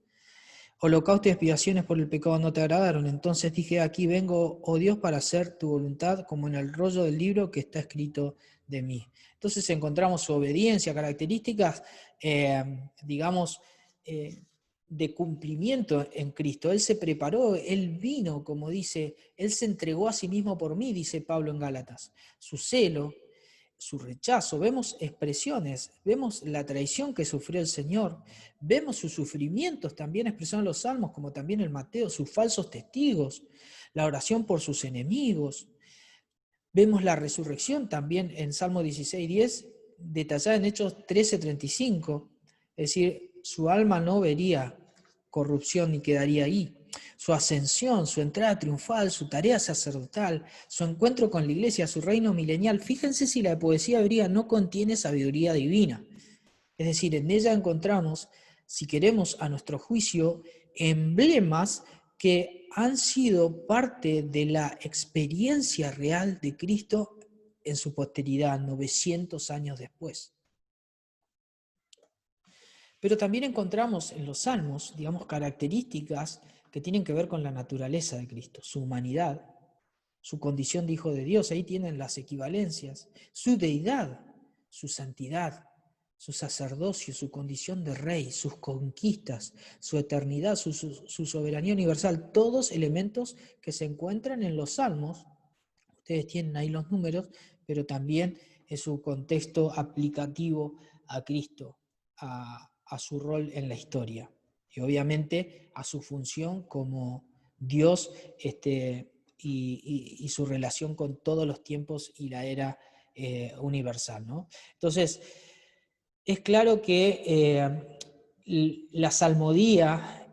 Holocausto y expiaciones por el pecado no te agradaron. Entonces dije, aquí vengo, oh Dios, para hacer tu voluntad, como en el rollo del libro que está escrito de mí. Entonces encontramos su obediencia, características, digamos, de cumplimiento en Cristo. Él se preparó, Él vino, como dice, Él se entregó a sí mismo por mí, dice Pablo en Gálatas. Su celo, su rechazo, vemos expresiones, vemos la traición que sufrió el Señor, vemos sus sufrimientos también expresados en los Salmos, como también en Mateo, sus falsos testigos, la oración por sus enemigos. Vemos la resurrección también en Salmo 16:10, detallada en Hechos 13:35, es decir, su alma no vería corrupción ni quedaría ahí. Su ascensión, su entrada triunfal, su tarea sacerdotal, su encuentro con la iglesia, su reino milenial. Fíjense si la poesía hebrea no contiene sabiduría divina. Es decir, en ella encontramos, si queremos a nuestro juicio, emblemas que han sido parte de la experiencia real de Cristo en su posteridad, 900 años después. Pero también encontramos en los salmos, digamos, características que tienen que ver con la naturaleza de Cristo, su humanidad, su condición de Hijo de Dios, ahí tienen las equivalencias, su deidad, su santidad, su sacerdocio, su condición de rey, sus conquistas, su eternidad, su soberanía universal, todos elementos que se encuentran en los salmos. Ustedes tienen ahí los números, pero también en su contexto aplicativo a Cristo, a su rol en la historia y obviamente a su función como Dios y su relación con todos los tiempos y la era universal, ¿no? Entonces, es claro que la salmodía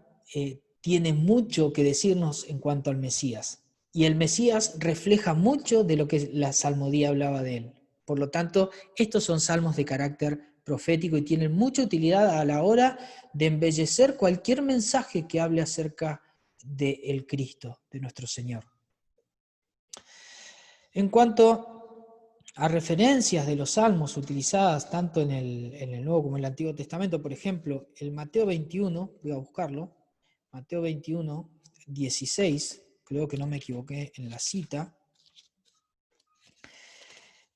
tiene mucho que decirnos en cuanto al Mesías. Y el Mesías refleja mucho de lo que la salmodía hablaba de él. Por lo tanto, estos son salmos de carácter profético y tienen mucha utilidad a la hora de embellecer cualquier mensaje que hable acerca del Cristo, de nuestro Señor. En cuanto a referencias de los salmos utilizadas tanto en el Nuevo como en el Antiguo Testamento, por ejemplo, el Mateo 21, voy a buscarlo, Mateo 21, 16, creo que no me equivoqué en la cita,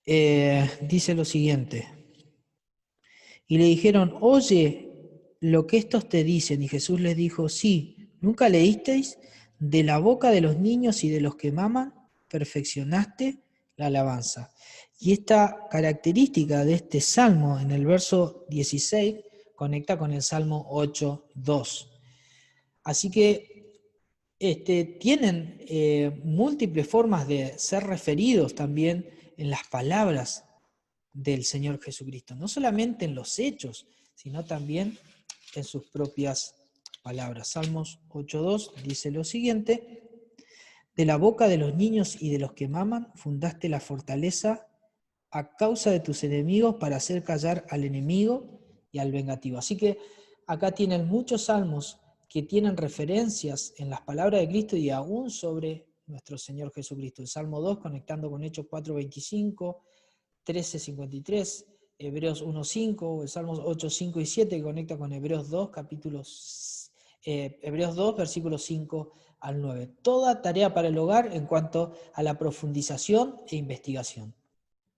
dice lo siguiente: y le dijeron, oye lo que estos te dicen, y Jesús les dijo, sí, ¿nunca leísteis? De la boca de los niños y de los que maman, perfeccionaste la alabanza. Y esta característica de este salmo en el verso 16 conecta con el Salmo 8:2. Así que tienen múltiples formas de ser referidos también en las palabras del Señor Jesucristo, no solamente en los hechos, sino también en sus propias palabras. Salmos 8:2 dice lo siguiente: de la boca de los niños y de los que maman fundaste la fortaleza a causa de tus enemigos para hacer callar al enemigo y al vengativo. Así que acá tienen muchos salmos que tienen referencias en las palabras de Cristo y aún sobre nuestro Señor Jesucristo. El Salmo 2 conectando con Hechos 4:25, 13:53, Hebreos 1:5, el Salmos 8:5 y 7 que conecta con Hebreos 2, Hebreos 2, versículos 5 al 9. Toda tarea para el hogar en cuanto a la profundización e investigación.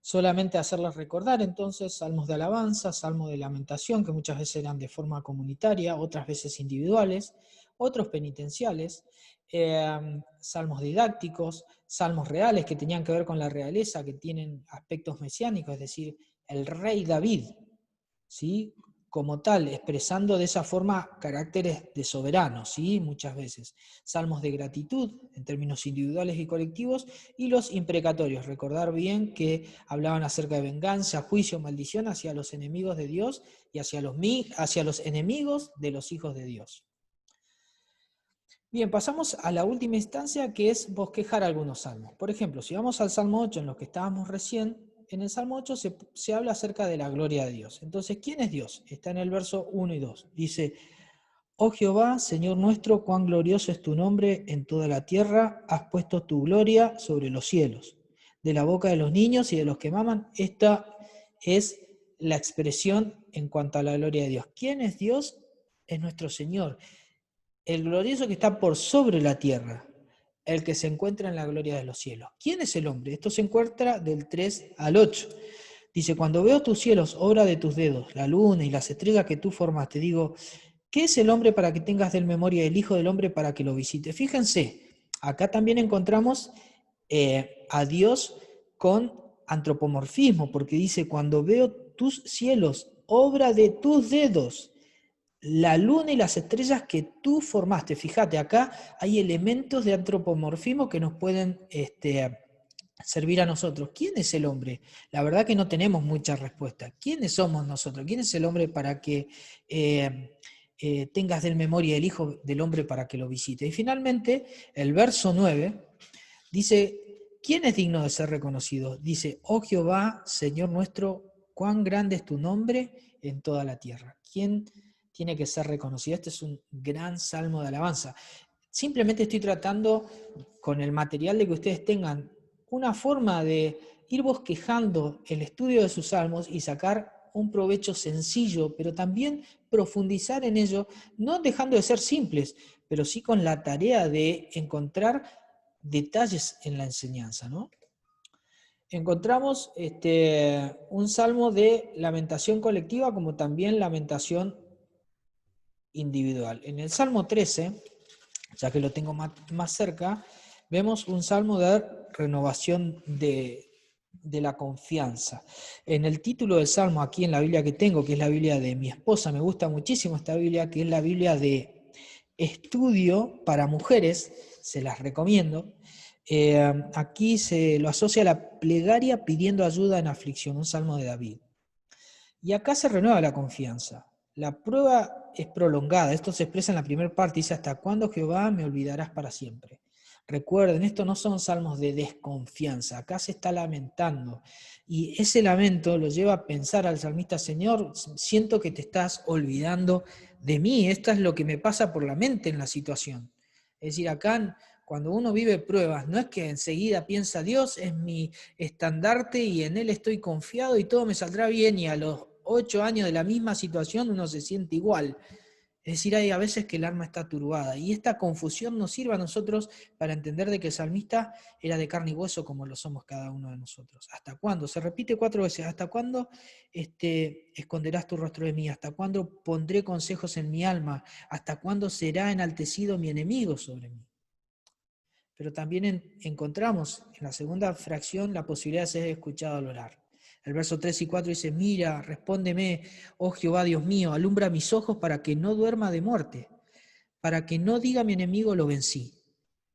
Solamente hacerles recordar entonces salmos de alabanza, salmos de lamentación, que muchas veces eran de forma comunitaria, otras veces individuales, otros penitenciales, salmos didácticos, salmos reales que tenían que ver con la realeza, que tienen aspectos mesiánicos, es decir, el rey David, ¿sí?, como tal, expresando de esa forma caracteres de soberano, ¿sí?, muchas veces. Salmos de gratitud, en términos individuales y colectivos, y los imprecatorios. Recordar bien que hablaban acerca de venganza, juicio, maldición hacia los enemigos de Dios y hacia los enemigos de los hijos de Dios. Bien, pasamos a la última instancia, que es bosquejar algunos salmos. Por ejemplo, si vamos al Salmo 8, en los que estábamos recién, en el Salmo 8 se habla acerca de la gloria de Dios. Entonces, ¿quién es Dios? Está en el verso 1 y 2. Dice, oh Jehová, Señor nuestro, cuán glorioso es tu nombre en toda la tierra, has puesto tu gloria sobre los cielos. De la boca de los niños y de los que maman, esta es la expresión en cuanto a la gloria de Dios. ¿Quién es Dios? Es nuestro Señor, el glorioso que está por sobre la tierra, el que se encuentra en la gloria de los cielos. ¿Quién es el hombre? Esto se encuentra del 3 al 8. Dice, cuando veo tus cielos, obra de tus dedos, la luna y las estrellas que tú formaste, digo, ¿qué es el hombre para que tengas de él memoria, el hijo del hombre para que lo visite? Fíjense, acá también encontramos a Dios con antropomorfismo, porque dice, cuando veo tus cielos, obra de tus dedos, la luna y las estrellas que tú formaste. Fíjate, acá hay elementos de antropomorfismo que nos pueden servir a nosotros. ¿Quién es el hombre? La verdad que no tenemos mucha respuesta. ¿Quiénes somos nosotros? ¿Quién es el hombre para que tengas de memoria el hijo del hombre para que lo visite? Y finalmente, el verso 9 dice, ¿quién es digno de ser reconocido? Dice, oh Jehová, Señor nuestro, cuán grande es tu nombre en toda la tierra. ¿Quién tiene que ser reconocido? Este es un gran salmo de alabanza. Simplemente estoy tratando, con el material de que ustedes tengan, una forma de ir bosquejando el estudio de sus salmos y sacar un provecho sencillo, pero también profundizar en ello, no dejando de ser simples, pero sí con la tarea de encontrar detalles en la enseñanza, ¿no? Encontramos un salmo de lamentación colectiva como también lamentación individual. En el Salmo 13, ya que lo tengo más cerca, vemos un salmo de renovación de la confianza. En el título del salmo, aquí en la Biblia que tengo, que es la Biblia de mi esposa, me gusta muchísimo esta Biblia, que es la Biblia de estudio para mujeres, se las recomiendo. Aquí se lo asocia a la plegaria pidiendo ayuda en aflicción, un salmo de David. Y acá se renueva la confianza. La prueba es prolongada. Esto se expresa en la primera parte. Dice, ¿hasta cuándo, Jehová, me olvidarás para siempre? Recuerden, estos no son salmos de desconfianza. Acá se está lamentando. Y ese lamento lo lleva a pensar al salmista, Señor, siento que te estás olvidando de mí. Esto es lo que me pasa por la mente en la situación. Es decir, acá cuando uno vive pruebas, no es que enseguida piensa, Dios es mi estandarte y en Él estoy confiado y todo me saldrá bien, y a los 8 años de la misma situación uno se siente igual. Es decir, hay a veces que el alma está turbada, y esta confusión nos sirve a nosotros para entender de que el salmista era de carne y hueso como lo somos cada uno de nosotros. ¿Hasta cuándo? Se repite 4 veces. ¿Hasta cuándo esconderás tu rostro de mí? ¿Hasta cuándo pondré consejos en mi alma? ¿Hasta cuándo será enaltecido mi enemigo sobre mí? Pero también encontramos en la segunda fracción la posibilidad de ser escuchado al orar. El verso 3 y 4 dice, mira, respóndeme, oh Jehová Dios mío, alumbra mis ojos para que no duerma de muerte, para que no diga mi enemigo lo vencí.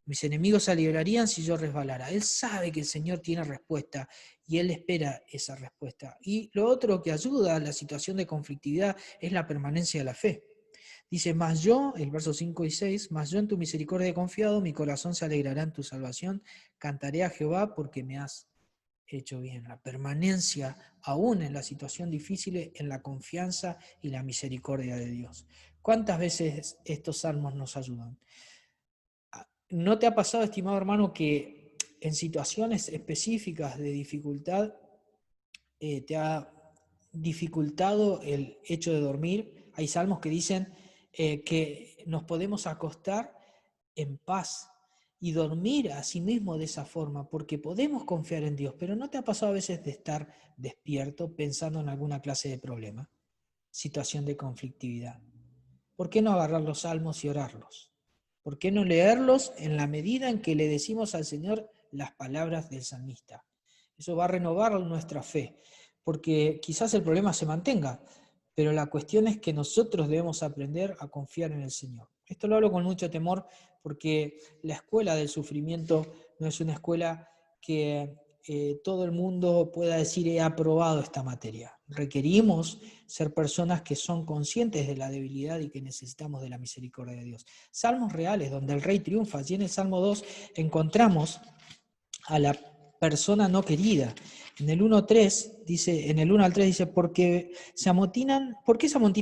Mis enemigos se alegrarían si yo resbalara. Él sabe que el Señor tiene respuesta y Él espera esa respuesta. Y lo otro que ayuda a la situación de conflictividad es la permanencia de la fe. Dice, mas yo, el verso 5 y 6, mas yo en tu misericordia he confiado, mi corazón se alegrará en tu salvación, cantaré a Jehová porque me has hecho bien. La permanencia, aún en la situación difícil, en la confianza y la misericordia de Dios. ¿Cuántas veces estos salmos nos ayudan? ¿No te ha pasado, estimado hermano, que en situaciones específicas de dificultad te ha dificultado el hecho de dormir? Hay salmos que dicen que nos podemos acostar en paz y dormir a sí mismo de esa forma, porque podemos confiar en Dios. Pero ¿no te ha pasado a veces de estar despierto pensando en alguna clase de problema, situación de conflictividad? ¿Por qué no agarrar los salmos y orarlos? ¿Por qué no leerlos en la medida en que le decimos al Señor las palabras del salmista? Eso va a renovar nuestra fe, porque quizás el problema se mantenga, pero la cuestión es que nosotros debemos aprender a confiar en el Señor. Esto lo hablo con mucho temor porque la escuela del sufrimiento no es una escuela que todo el mundo pueda decir he aprobado esta materia. Requerimos ser personas que son conscientes de la debilidad y que necesitamos de la misericordia de Dios. Salmos reales donde el rey triunfa. Allí en el Salmo 2 encontramos a la persona no querida. En el 1.3 dice, en el 1 al 3 dice, ¿por qué se amotina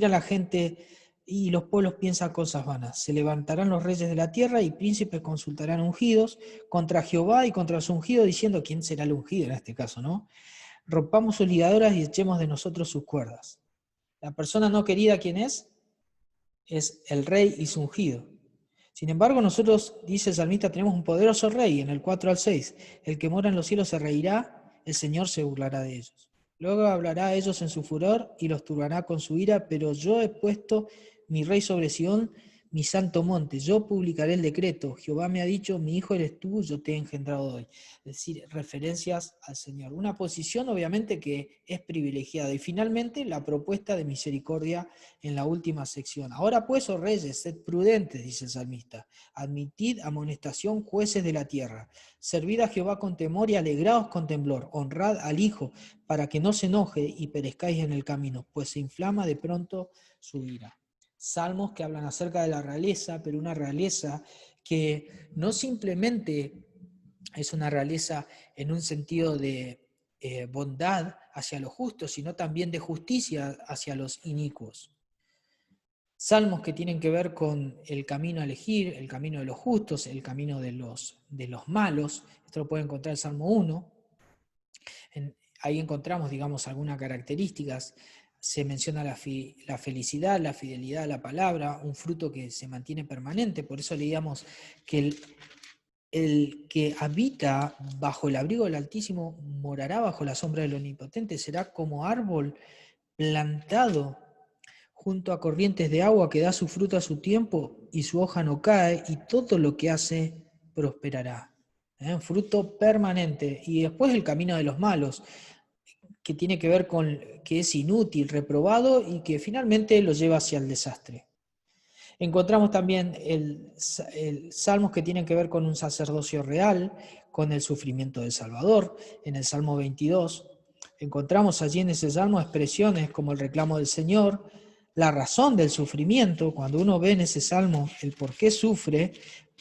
la gente y los pueblos piensan cosas vanas? Se levantarán los reyes de la tierra y príncipes consultarán ungidos contra Jehová y contra su ungido, diciendo, ¿quién será el ungido en este caso, no? Rompamos sus ligaduras y echemos de nosotros sus cuerdas. La persona no querida, ¿quién es? Es el rey y su ungido. Sin embargo, nosotros, dice el salmista, tenemos un poderoso rey, en el 4 al 6. El que mora en los cielos se reirá, el Señor se burlará de ellos. Luego hablará a ellos en su furor y los turbará con su ira, pero yo he puesto mi rey sobre Sión, mi santo monte. Yo publicaré el decreto. Jehová me ha dicho, mi hijo eres tú, yo te he engendrado hoy. Es decir, referencias al Señor. Una posición obviamente que es privilegiada. Y finalmente la propuesta de misericordia en la última sección. Ahora pues, oh reyes, sed prudentes, dice el salmista. Admitid amonestación, jueces de la tierra. Servid a Jehová con temor y alegraos con temblor. Honrad al Hijo, para que no se enoje y perezcáis en el camino, pues se inflama de pronto su ira. Salmos que hablan acerca de la realeza, pero una realeza que no simplemente es una realeza en un sentido de bondad hacia los justos, sino también de justicia hacia los inicuos. Salmos que tienen que ver con el camino a elegir, el camino de los justos, el camino de los malos. Esto lo puede encontrar en Salmo 1. Ahí encontramos, digamos, algunas características. Se menciona la felicidad, la fidelidad a la palabra, un fruto que se mantiene permanente. Por eso leíamos que el que habita bajo el abrigo del Altísimo morará bajo la sombra del Omnipotente. Será como árbol plantado junto a corrientes de agua que da su fruto a su tiempo y su hoja no cae y todo lo que hace prosperará. Un fruto permanente. Y después el camino de los malos, que tiene que ver con que es inútil, reprobado y que finalmente lo lleva hacia el desastre. Encontramos también el salmos que tienen que ver con un sacerdocio real, con el sufrimiento del Salvador. En el Salmo 22 encontramos allí en ese salmo expresiones como el reclamo del Señor, la razón del sufrimiento, cuando uno ve en ese salmo el por qué sufre,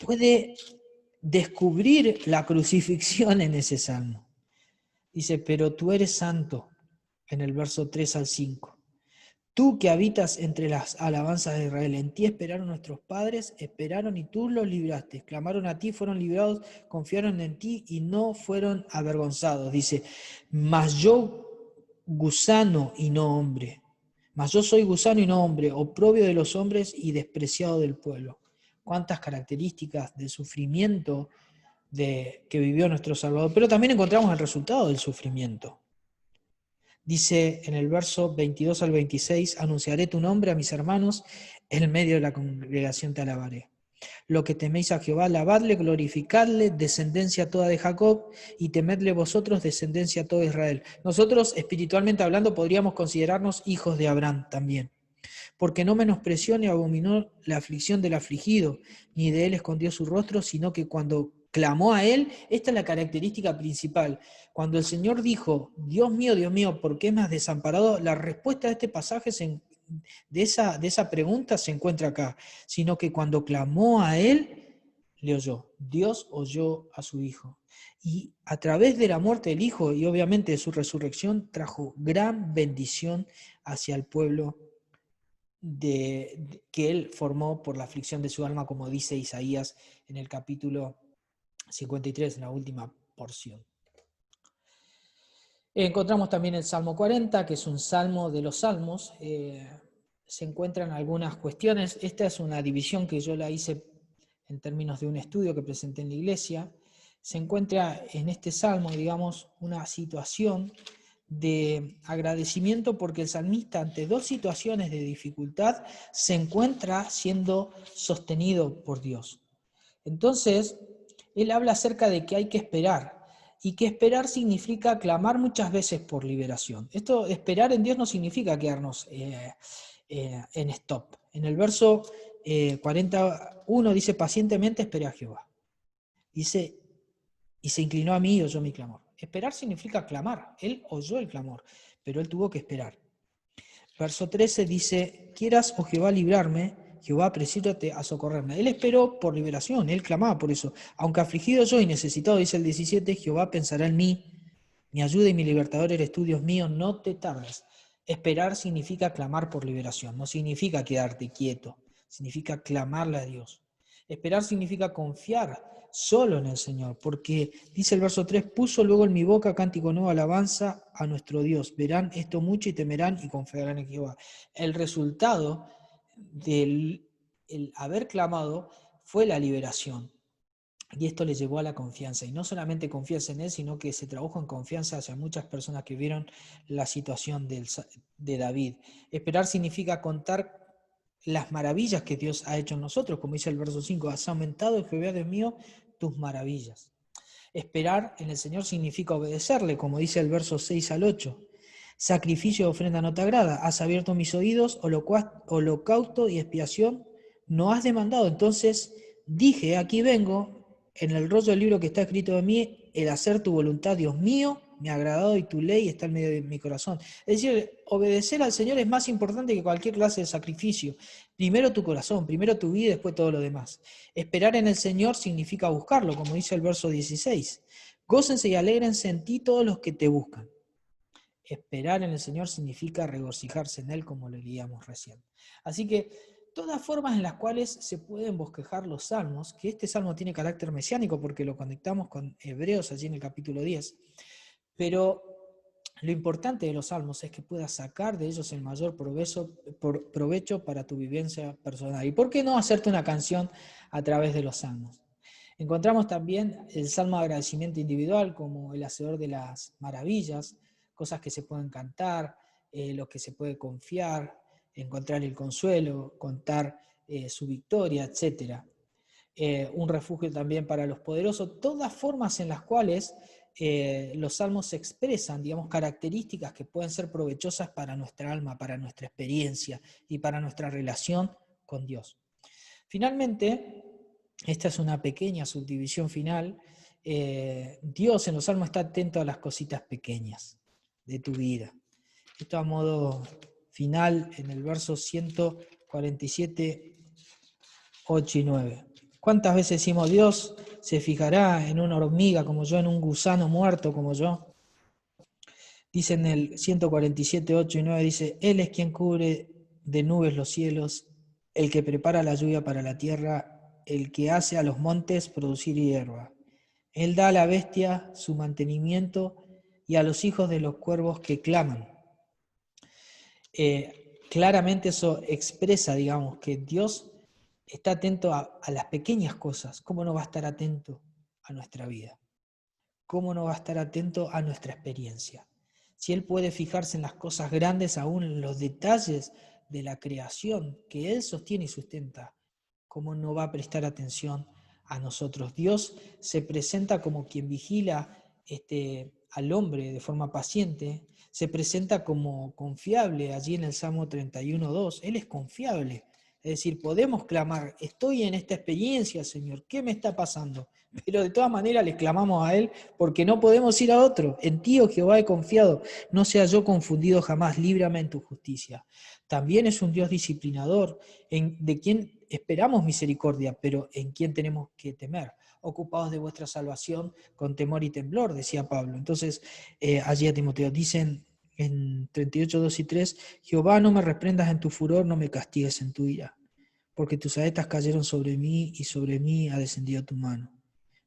puede descubrir la crucifixión en ese salmo. Dice, pero tú eres santo, en el verso 3 al 5. Tú que habitas entre las alabanzas de Israel, en ti esperaron nuestros padres, esperaron y tú los libraste. Clamaron a ti, fueron librados, confiaron en ti y no fueron avergonzados. Dice, mas yo gusano y no hombre. Mas yo soy gusano y no hombre, oprobio de los hombres y despreciado del pueblo. Cuántas características de sufrimiento que vivió nuestro Salvador. Pero también encontramos el resultado del sufrimiento. Dice en el verso 22 al 26, anunciaré tu nombre a mis hermanos, en medio de la congregación te alabaré. Lo que teméis a Jehová, alabadle, glorificadle, descendencia toda de Jacob, y temedle vosotros, descendencia toda de Israel. Nosotros, espiritualmente hablando, podríamos considerarnos hijos de Abraham también, porque no menospreció ni abominó la aflicción del afligido, ni de él escondió su rostro, sino que cuando clamó a él, esta es la característica principal. Cuando el Señor dijo, Dios mío, ¿por qué me has desamparado? La respuesta de este pasaje, de esa pregunta, se encuentra acá, sino que cuando clamó a él, le oyó. Dios oyó a su Hijo. Y a través de la muerte del Hijo y obviamente de su resurrección, trajo gran bendición hacia el pueblo que él formó por la aflicción de su alma, como dice Isaías en el capítulo 53, en la última porción. Encontramos también el Salmo 40, que es un salmo de los salmos. Se encuentran algunas cuestiones. Esta es una división que yo la hice en términos de un estudio que presenté en la iglesia. Se encuentra en este salmo, digamos, una situación de agradecimiento porque el salmista, ante dos situaciones de dificultad, se encuentra siendo sostenido por Dios. Entonces, él habla acerca de que hay que esperar, y que esperar significa clamar muchas veces por liberación. Esto, esperar en Dios, no significa quedarnos en stop. En el verso 41 dice, pacientemente esperé a Jehová. Dice, y se inclinó a mí y oyó mi clamor. Esperar significa clamar. Él oyó el clamor, pero él tuvo que esperar. Verso 13 dice, quieras, oh Jehová, librarme, Jehová, apresúrate a socorrerme. Él esperó por liberación, él clamaba por eso. Aunque afligido yo y necesitado, dice el 17, Jehová pensará en mí, mi ayuda y mi libertador eres tú, Dios mío, no te tardes. Esperar significa clamar por liberación, no significa quedarte quieto, significa clamarle a Dios. Esperar significa confiar solo en el Señor, porque dice el verso 3, puso luego en mi boca cántico nuevo, alabanza a nuestro Dios. Verán esto mucho y temerán y confiarán en Jehová. El resultado del haber clamado fue la liberación. Y esto le llevó a la confianza. Y no solamente confianza en él, sino que se tradujo en confianza hacia muchas personas que vieron la situación de David. Esperar significa contar las maravillas que Dios ha hecho en nosotros, como dice el verso 5, has aumentado, Jehová Dios mío, tus maravillas. Esperar en el Señor significa obedecerle, como dice el verso 6 al 8. Sacrificio de ofrenda no te agrada, has abierto mis oídos, holocausto y expiación no has demandado. Entonces dije, aquí vengo, en el rollo del libro que está escrito de mí, el hacer tu voluntad, Dios mío, me ha agradado y tu ley está en medio de mi corazón. Es decir, obedecer al Señor es más importante que cualquier clase de sacrificio. Primero tu corazón, primero tu vida y después todo lo demás. Esperar en el Señor significa buscarlo, como dice el verso 16. Gócense y alégrense en ti todos los que te buscan. Esperar en el Señor significa regocijarse en Él, como lo leíamos recién. Así que todas formas en las cuales se pueden bosquejar los salmos, que este salmo tiene carácter mesiánico porque lo conectamos con Hebreos allí en el capítulo 10, pero lo importante de los salmos es que puedas sacar de ellos el mayor provecho para tu vivencia personal. ¿Y por qué no hacerte una canción a través de los salmos? Encontramos también el salmo de agradecimiento individual como el hacedor de las maravillas, cosas que se pueden cantar, lo que se puede confiar, encontrar el consuelo, contar su victoria, etc. Un refugio también para los poderosos, todas formas en las cuales los salmos expresan, digamos, características que pueden ser provechosas para nuestra alma, para nuestra experiencia y para nuestra relación con Dios. Finalmente, esta es una pequeña subdivisión final. Dios en los salmos está atento a las cositas pequeñas de tu vida. Esto a modo final en el verso 147, 8 y 9. ¿Cuántas veces decimos, Dios se fijará en una hormiga como yo, en un gusano muerto como yo? Dice en el 147, 8 y 9, dice, Él es quien cubre de nubes los cielos, el que prepara la lluvia para la tierra, el que hace a los montes producir hierba. Él da a la bestia su mantenimiento y a los hijos de los cuervos que claman. Claramente eso expresa, digamos, que Dios está atento a las pequeñas cosas. ¿Cómo no va a estar atento a nuestra vida? ¿Cómo no va a estar atento a nuestra experiencia? Si Él puede fijarse en las cosas grandes, aún en los detalles de la creación que Él sostiene y sustenta, ¿cómo no va a prestar atención a nosotros? Dios se presenta como quien vigila al hombre de forma paciente, se presenta como confiable allí en el Salmo 31:2. Él es confiable. Es decir, podemos clamar, estoy en esta experiencia, Señor, ¿qué me está pasando? Pero de todas maneras le clamamos a Él porque no podemos ir a otro. En ti, oh Jehová, he confiado, no sea yo confundido jamás, líbrame en tu justicia. También es un Dios disciplinador, de quien esperamos misericordia, pero en quien tenemos que temer. Ocupados de vuestra salvación con temor y temblor, decía Pablo. Entonces, allí a Timoteo dicen en 38, 2 y 3, Jehová, no me reprendas en tu furor, no me castigues en tu ira, porque tus saetas cayeron sobre mí y sobre mí ha descendido tu mano.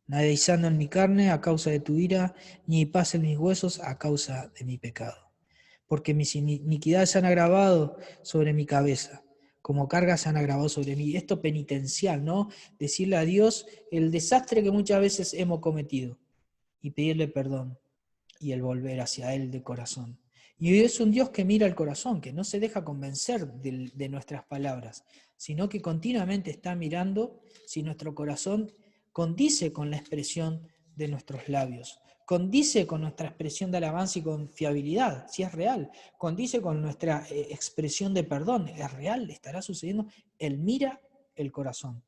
Nada hay sano en mi carne a causa de tu ira, ni paz en mis huesos a causa de mi pecado. Porque mis iniquidades se han agravado sobre mi cabeza, como cargas se han agravado sobre mí. Esto penitencial, ¿no? Decirle a Dios el desastre que muchas veces hemos cometido y pedirle perdón y el volver hacia Él de corazón. Y es un Dios que mira el corazón, que no se deja convencer de nuestras palabras, sino que continuamente está mirando si nuestro corazón condice con la expresión de nuestros labios, condice con nuestra expresión de alabanza y confiabilidad, si es real, condice con nuestra expresión de perdón, es real, estará sucediendo. Él mira el corazón.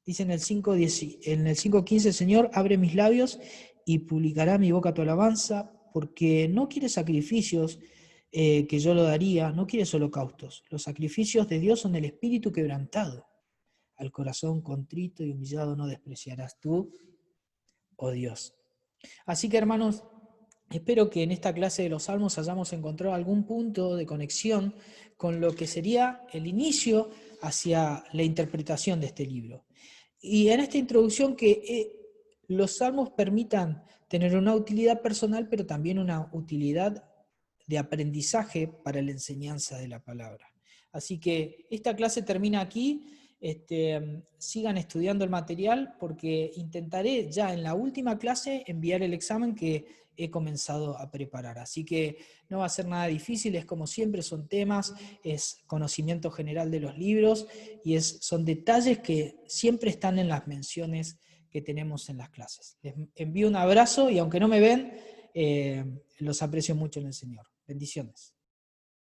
Dice en el 5:15, Señor, abre mis labios y publicará mi boca tu alabanza, porque no quiere sacrificios que yo lo daría, no quieres holocaustos. Los sacrificios de Dios son el espíritu quebrantado. Al corazón contrito y humillado no despreciarás tú, oh Dios. Así que, hermanos, espero que en esta clase de los Salmos hayamos encontrado algún punto de conexión con lo que sería el inicio hacia la interpretación de este libro. Y en esta introducción que los Salmos permitan tener una utilidad personal, pero también una utilidad de aprendizaje para la enseñanza de la palabra. Así que esta clase termina aquí. Sigan estudiando el material porque intentaré ya en la última clase enviar el examen que he comenzado a preparar. Así que no va a ser nada difícil, es como siempre, son temas, es conocimiento general de los libros y son detalles que siempre están en las menciones que tenemos en las clases. Les envío un abrazo y aunque no me ven, los aprecio mucho en el Señor. Bendiciones.